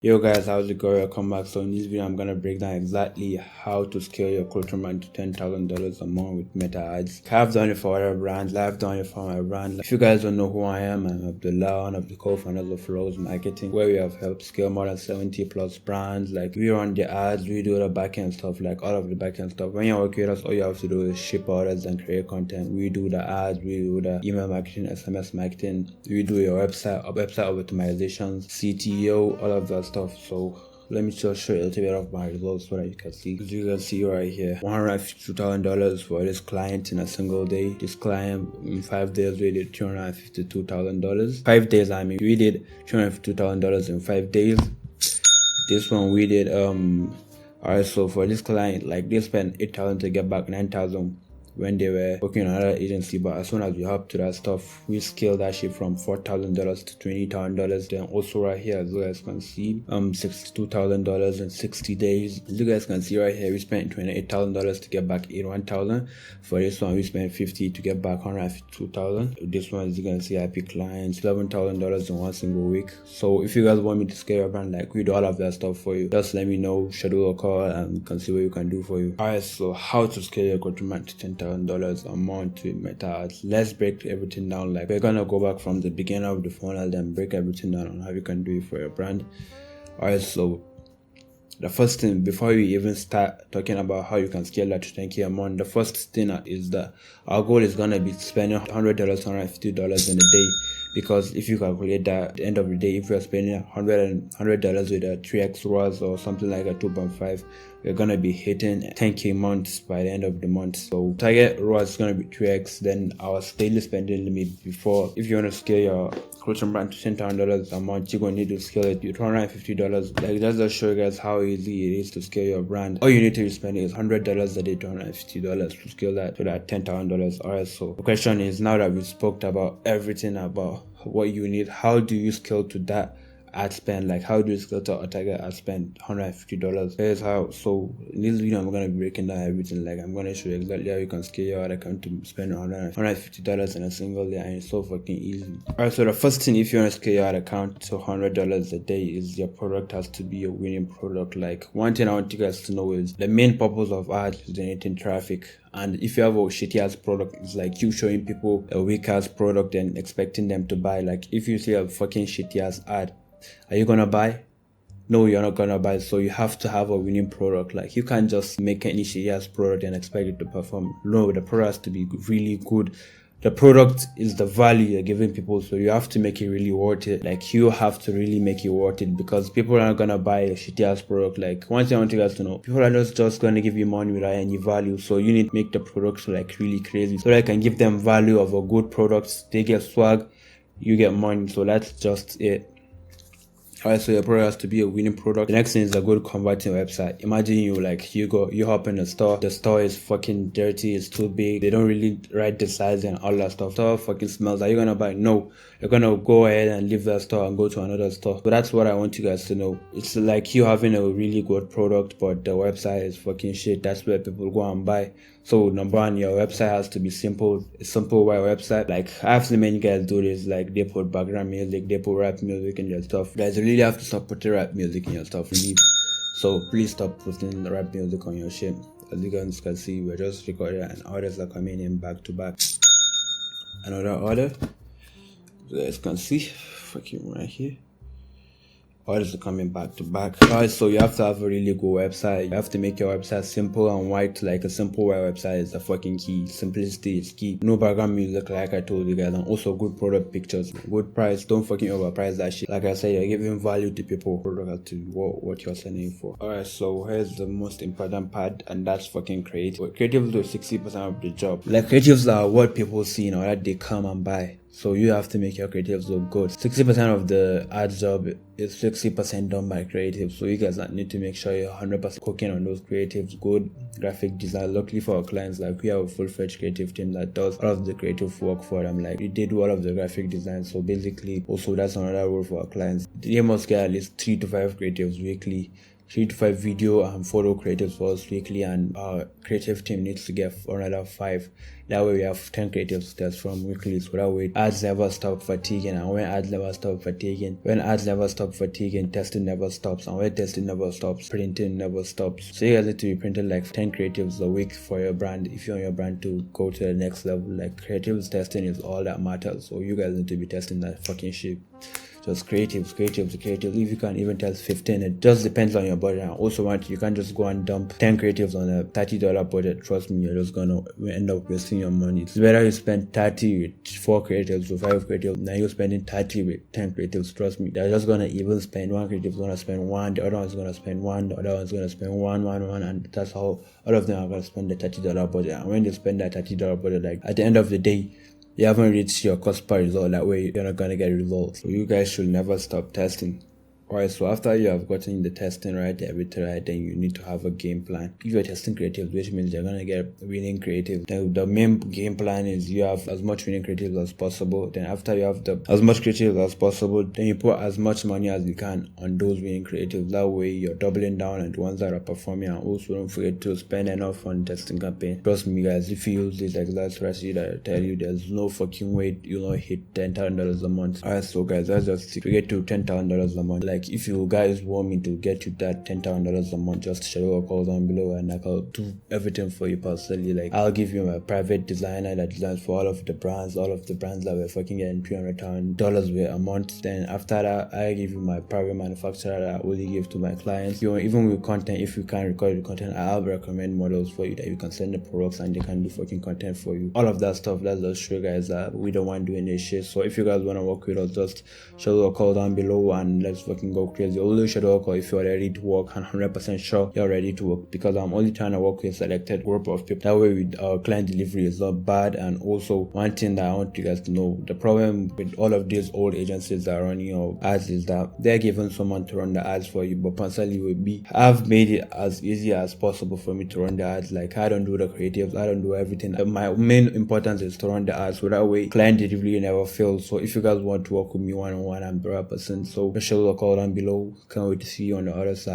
Yo guys, how's it going? Welcome back. So in this video, I'm gonna break down exactly how to scale your culture brand to $10,000 a month with Meta ads. I've done it for other brands. I've done it for my brand. If you guys don't know who I am, I'm Abdullah, one of the co-founders of Rose Marketing, where we have helped scale more than 70 plus brands. Like we run the ads, we do the backend stuff, like all of the backend stuff. When you're working with us, all you have to do is ship orders and create content. We do the ads, we do the email marketing, SMS marketing, we do your website optimizations, CTO, all of that stuff. So let me just show you a little bit of my results so that you can see. As you can see right here, $152,000 for this client in a single day. This client in 5 days we did $252,000. 5 days, I mean, we did $252,000 in 5 days. This one we did alright, so for this client, like they spent 8,000 to get back 9,000 when they were working on another agency, but as soon as we helped to that stuff, we scaled that shit from $4,000 to $20,000. Then also right here, as you guys can see, $62,000 in 60 days. As you guys can see right here, we spent $28,000 to get back 81,000. For this one, we spent 50 to get back 152,000. This one, as you can see, IP clients, $11,000 in one single week. So if you guys want me to scale your brand, like we do all of that stuff for you, just let me know, schedule a call, and we can see what you can do for you. Alright, so how to scale your culture brand to $10,000 a month with Meta ads. Let's break everything down. Like we're gonna go back from the beginning of the funnel, then break everything down on how you can do it for your brand. Alright, so the first thing, before we even start talking about how you can scale that to 10K a month, the first thing is that our goal is gonna be spending $100, $150 in a day. Because if you calculate that at the end of the day, if you're spending $100 with a 3x ROAS or something like a 2.5, we're gonna be hitting 10K months by the end of the month. So target ROAS is gonna be 3x. Then our daily spending limit before, if you want to scale your culture brand to $10,000 a month, you're gonna need to scale it to $250. Like that's just show you guys how easy it is to scale your brand. All you need to spend is $100 a day, $250 to scale that to that $10,000. Alright, so the question is, now that we spoke about everything about what you need, how do you scale to that ad spend? Like how do you scale to a target ad spend $150? Here's how. So in this video, I'm gonna be breaking down everything. Like I'm gonna show you exactly how you can scale your ad account to spend $150 in a single day, and it's so fucking easy. Alright, so the first thing, if you want to scale your ad account to $100 a day, is your product has to be a winning product. Like one thing I want you guys to know is the main purpose of ads is generating traffic. And if you have a shitty ass product, it's like you showing people a weak ass product and expecting them to buy. Like if you see a fucking shitty ass ad, are you gonna buy? No, you're not gonna buy. So you have to have a winning product. Like you can't just make any shitty ass product and expect it to perform. No, the product has to be really good. The product is the value you're giving people, so you have to make it really worth it. Like you have to really make it worth it, because people are not gonna buy a shitty ass product. Like one thing I want you guys to know, people are just gonna give you money without any value. So you need to make the product like really crazy, so that I can give them value of a good product. They get swag, you get money. So that's just it. Alright, so your product has to be a winning product. The next thing is a good converting website. Imagine you hop in the store is fucking dirty, it's too big, they don't really write the size and all that stuff. Store fucking smells. Are you gonna buy? No. You're gonna go ahead and leave that store and go to another store. So that's what I want you guys to know. It's like you having a really good product, but the website is fucking shit. That's where people go and buy. So number one, your website has to be simple. A simple white website. Like I've seen many guys do this, like they put background music, they put rap music in their stuff. Guys, you really have to stop putting rap music in your stuff. So please stop putting rap music on your shit. As you guys can see, we're just recording and orders are coming in back to back. Another order. You guys can see, fucking right here. Orders are coming back to back. Alright, so you have to have a really good website. You have to make your website simple and white. Like a simple white website is the fucking key. Simplicity is key. No background music, like I told you guys, and also good product pictures. Good price. Don't fucking overprice that shit. Like I said, you're giving value to people. Product to what you're selling for. Alright, so here's the most important part, and that's fucking creative. Creatives do 60% of the job. Like creatives are what people see in order they come and buy. So you have to make your creatives look good. 60% of the ad job is 60% done by creatives. So you guys need to make sure you're 100% cooking on those creatives. Good graphic design. Luckily for our clients, like we have a full-fledged creative team that does all of the creative work for them. Like they do all of the graphic design. So basically, also that's another role for our clients. They must get at least 3 to 5 creatives weekly. 3 to 5 video and photo creatives for us weekly, and our creative team needs to get another 5 That way we have 10 creatives to test from weekly, so that way ads never stop fatiguing. And when ads never stop fatiguing, testing never stops. And when testing never stops, printing never stops. So you guys need to be printing like 10 creatives a week for your brand if you want your brand to go to the next level. Like creatives testing is all that matters, so you guys need to be testing that fucking shit. Just creatives. If you can even test 15, it just depends on your budget. And also, you can't just go and dump 10 creatives on a $30 budget. Trust me, you're just gonna end up wasting your money. It's better you spend 30 with 4 creatives or 5 creatives than you spending 30 with 10 creatives. Trust me, they're just gonna even spend one creative, gonna spend one, the other one's gonna spend one, the other one's gonna spend one, and that's how all of them are gonna spend the $30 budget. And when they spend that $30 budget, like at the end of the day, you haven't reached your cost per result. That way you're not gonna get results. So you guys should never stop testing. Alright, so after you have gotten the testing right, everything right, then you need to have a game plan. If you're testing creatives, which means you're gonna get winning creative, then the main game plan is you have as much winning creatives as possible. Then after you have as much creatives as possible, then you put as much money as you can on those winning creatives. That way you're doubling down on the ones that are performing, and also don't forget to spend enough on testing campaign. Trust me guys, if you use this exact strategy that I tell you, there's no fucking way you'll not hit $10,000 a month. Alright, so guys, that's just to get to $10,000 a month. Like if you guys want me to get you that $10,000 a month, just schedule a call down below and I'll do everything for you personally. Like I'll give you my private designer that designs for all of the brands that we're fucking getting $300,000 a month. Then after that, I give you my private manufacturer that I only give to my clients. Even with content, if you can't record the content, I'll recommend models for you that you can send the products and they can do fucking content for you. All of that stuff, that's just show guys that we don't want doing this shit. So if you guys want to work with us, just schedule a call down below and let's fucking go crazy. Only schedule a call if you're ready to work and 100% sure you're ready to work, because I'm only trying to work with a selected group of people. That way with our client delivery is not bad. And also one thing that I want you guys to know, the problem with all of these old agencies that are running your ads is that they're giving someone to run the ads for you, but personally I've made it as easy as possible for me to run the ads. Like I don't do the creatives, I don't do everything. My main importance is to run the ads, so that way client delivery never fails. So if you guys want to work with me one-on-one, I'm 100%. So schedule a call down below. Can't wait to see you on the other side.